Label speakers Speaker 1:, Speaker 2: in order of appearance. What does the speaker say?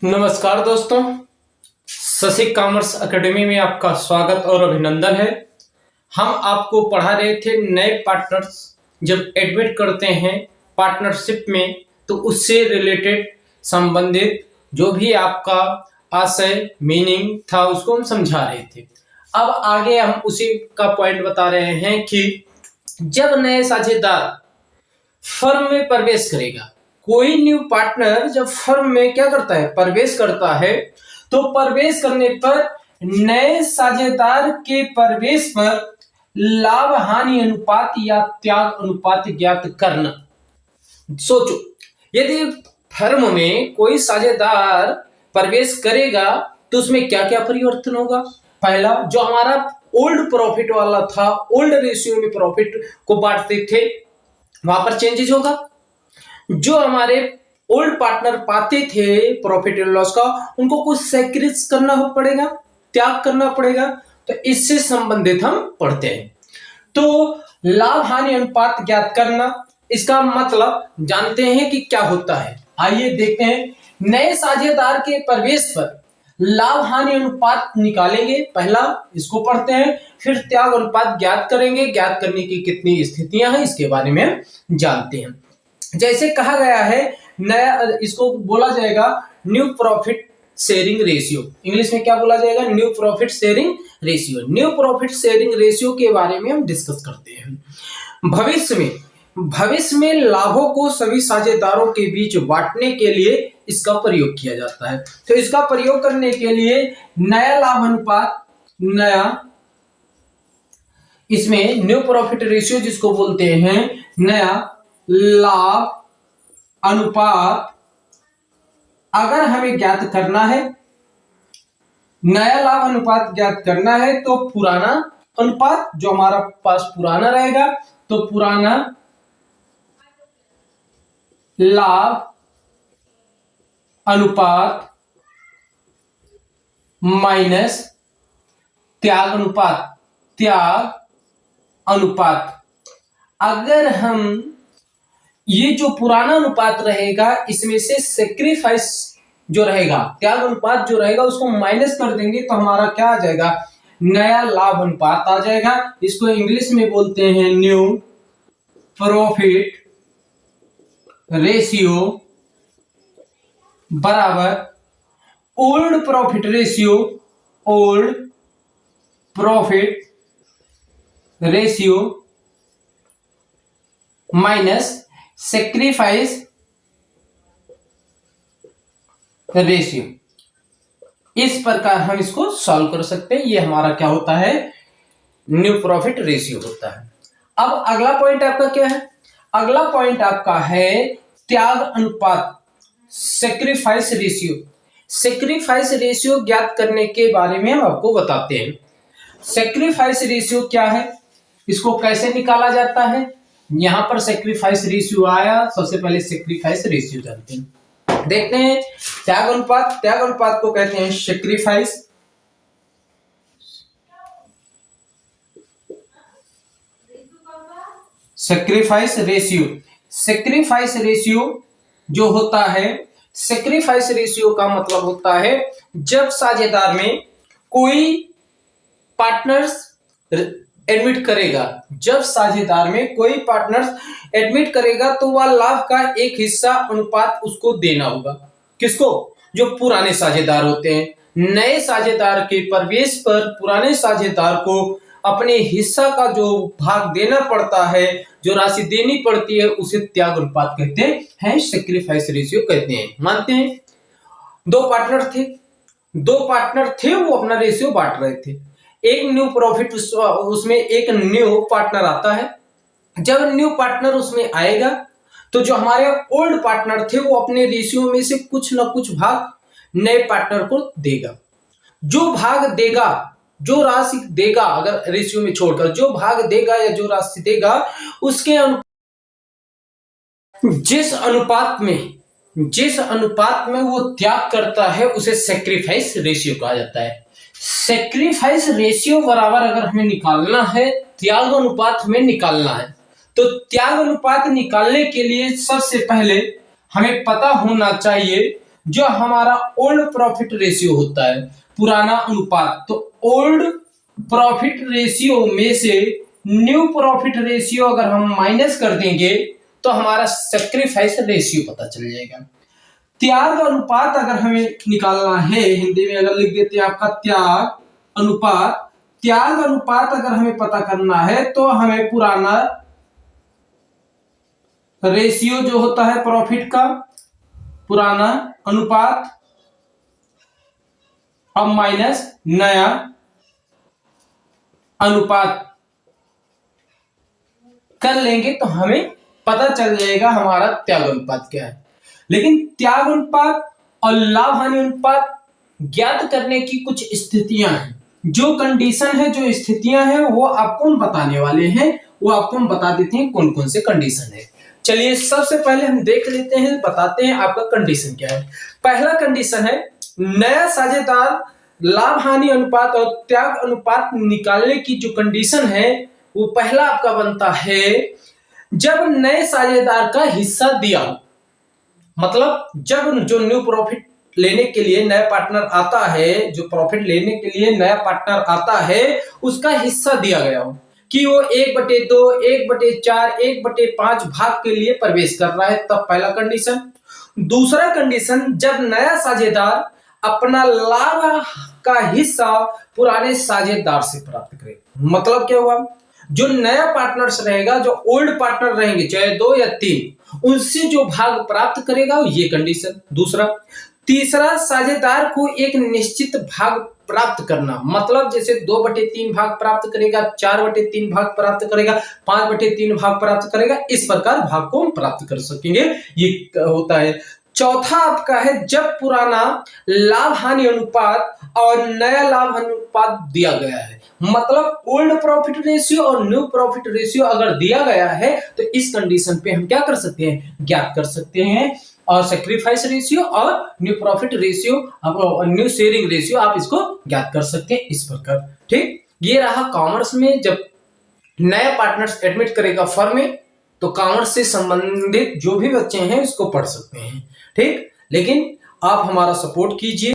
Speaker 1: नमस्कार दोस्तों, Shashi commerce academy में आपका स्वागत और अभिनंदन है। हम आपको पढ़ा रहे थे नए पार्टनर्स जब एडमिट करते हैं पार्टनरशिप में तो उससे रिलेटेड संबंधित जो भी आपका आशय मीनिंग था उसको हम समझा रहे थे। अब आगे हम उसी का पॉइंट बता रहे हैं कि जब नए साझेदार फर्म में प्रवेश करेगा, कोई न्यू पार्टनर जब फर्म में क्या करता है, प्रवेश करता है, तो प्रवेश करने पर नए साझेदार के प्रवेश पर लाभ हानि अनुपात या त्याग अनुपात ज्ञात करना। सोचो, यदि फर्म में कोई साझेदार प्रवेश करेगा तो उसमें क्या क्या परिवर्तन होगा। पहला, जो हमारा ओल्ड प्रॉफिट वाला था, ओल्ड रेशियो में प्रॉफिट को बांटते थे, वहां पर चेंजेस होगा। जो हमारे ओल्ड पार्टनर पाते थे प्रॉफिट एंड लॉस का, उनको कुछ सैक्रिफाइस करना पड़ेगा, त्याग करना पड़ेगा। तो इससे संबंधित हम पढ़ते हैं। तो लाभ हानि अनुपात ज्ञात करना, इसका मतलब जानते हैं कि क्या होता है। आइए देखते हैं। नए साझेदार के प्रवेश पर लाभ हानि अनुपात निकालेंगे, पहला इसको पढ़ते हैं। फिर त्याग अनुपात ज्ञात करेंगे। ज्ञात करने की कितनी स्थितियां हैं इसके बारे में हम जानते हैं। जैसे कहा गया है, नया, इसको बोला जाएगा new profit sharing ratio. English में क्या बोला जाएगा? New profit sharing ratio. New profit sharing ratio के बारे में हम डिस्कस करते हैं। भविष्य में लाभों को सभी साझेदारों के बीच बांटने के लिए इसका प्रयोग किया जाता है। तो इसका प्रयोग करने के लिए नया लाभ अनुपात, इसमें न्यू प्रॉफिट रेशियो जिसको बोलते हैं, नया लाभ अनुपात अगर हमें ज्ञात करना है, नया लाभ अनुपात ज्ञात करना है, तो पुराना अनुपात जो हमारा पास पुराना रहेगा, तो पुराना लाभ अनुपात माइनस त्याग अनुपात। अगर हम ये जो पुराना अनुपात रहेगा, इसमें से सेक्रीफाइस जो रहेगा, त्याग अनुपात जो रहेगा, उसको माइनस कर देंगे तो हमारा क्या आ जाएगा? नया लाभ अनुपात आ जाएगा। इसको इंग्लिश में बोलते हैं न्यू प्रॉफिट रेशियो बराबर old profit ratio minus sacrifice ratio. इस प्रकार हम इसको सॉल्व कर सकते हैं। ये हमारा क्या होता है? न्यू प्रॉफिट रेशियो होता है। अब अगला पॉइंट आपका क्या है? अगला पॉइंट आपका है त्याग अनुपात, सेक्रीफाइस रेशियो। सेक्रीफाइस रेशियो ज्ञात करने के बारे में हम आपको बताते हैं। सेक्रीफाइस रेशियो क्या है, इसको कैसे निकाला जाता है। यहां पर सेक्रीफाइस रेशियो आया, सबसे पहले सेक्रीफाइस रेशियो जानते हैं, देखते हैं। त्याग अनुपात को कहते हैं सेक्रीफाइस रेशियो जो होता है, सेक्रीफाइस रेशियो का मतलब होता है जब साझेदार में कोई पार्टनर्स एडमिट करेगा, तो वह लाभ का एक हिस्सा अनुपात उसको देना होगा। किसको? जो पुराने साझेदार होते हैं। नए साझेदार के प्रवेश पर पुराने साझेदार को अपने हिस्सा का जो भाग देना पड़ता है, जो राशि देनी पड़ती है, उसे त्याग अनुपात कहते हैं, सेक्रीफाइस रेशियो कहते हैं। मानते हैं दो पार्टनर थे, वो अपना रेशियो बांट रहे थे। एक न्यू प्रॉफिट, उसमें एक न्यू पार्टनर आता है। जब न्यू पार्टनर उसमें आएगा तो जो हमारे ओल्ड पार्टनर थे वो अपने रेशियो में से कुछ ना कुछ भाग नए पार्टनर को देगा। जो भाग देगा, जो राशि देगा, अगर रेशियो में छोड़कर जो भाग देगा या जो राशि देगा, उसके जिस अनुपात में वो त्याग करता है उसे सेक्रीफाइस रेशियो कहा जाता है। सेक्रीफाइस रेशियो बराबर अगर हमें निकालना है, त्याग अनुपात हमें निकालना है, तो त्याग अनुपात निकालने के लिए सबसे पहले हमें पता होना चाहिए जो हमारा ओल्ड प्रॉफिट रेशियो होता है, पुराना अनुपात, तो ओल्ड प्रॉफिट रेशियो में से न्यू प्रॉफिट रेशियो अगर हम माइनस कर देंगे तो हमारा सैक्रिफाइस रेशियो पता चल जाएगा। त्याग अनुपात अगर हमें निकालना है, हिंदी में अगर लिख देते हैं आपका त्याग अनुपात, त्याग अनुपात अगर हमें पता करना है तो हमें पुराना रेशियो जो होता है प्रॉफिट का, पुराना अनुपात अब माइनस नया अनुपात कर लेंगे तो हमें पता चल जाएगा हमारा त्याग अनुपात क्या है। लेकिन त्याग अनुपात और लाभ हानि अनुपात ज्ञात करने की कुछ स्थितियां हैं, जो कंडीशन है, जो स्थितियां हैं, वो आपको हम बताने वाले हैं। वो आपको हम बता देते हैं कौन कौन से कंडीशन है। चलिए सबसे पहले हम देख लेते हैं, बताते हैं आपका कंडीशन क्या है। पहला कंडीशन है नया साझेदार लाभ हानि अनुपात और त्याग अनुपात निकालने की जो कंडीशन है वो पहला आपका बनता है जब नए साझेदार का हिस्सा दिया, मतलब जब जो न्यू प्रॉफिट लेने के लिए नया पार्टनर आता है, जो प्रॉफिट लेने के लिए नया पार्टनर आता है उसका हिस्सा दिया गया हो कि वो 1/2, 1/4, 1/5 भाग के लिए प्रवेश कर रहा है, तब पहला कंडीशन। दूसरा कंडीशन जब नया साझेदार अपना लाभ का हिस्सा पुराने साझेदार से प्राप्त करे। मतलब क्या हुआ, जो नया पार्टनर्स रहेगा, जो ओल्ड पार्टनर रहेंगे चाहे 2 या 3, उनसे जो भाग प्राप्त करेगा ये कंडीशन दूसरा। तीसरा साझेदार को एक निश्चित भाग प्राप्त करना, मतलब जैसे 2/3 भाग प्राप्त करेगा, 4/3 भाग प्राप्त करेगा, 5/3 भाग प्राप्त करेगा, इस प्रकार भाग को हम प्राप्त कर सकेंगे, ये होता है। चौथा आपका है जब पुराना लाभ हानि अनुपात और नया लाभ हानि अनुपात दिया गया है, मतलब ओल्ड प्रॉफिट रेशियो और न्यू प्रॉफिट रेशियो अगर दिया गया है तो इस कंडीशन पे हम क्या कर सकते हैं, ज्ञात कर सकते हैं। और सैक्रिफाइस रेशियो और new profit ratio, new sharing ratio आप इसको ज्ञात कर सकते हैं इस प्रकार। ठीक, ये रहा कॉमर्स में जब नया पार्टनर्स एडमिट करेगा फर्म में तो कॉमर्स से संबंधित जो भी बच्चे हैं इसको पढ़ सकते हैं। ठीक, लेकिन आप हमारा सपोर्ट कीजिए।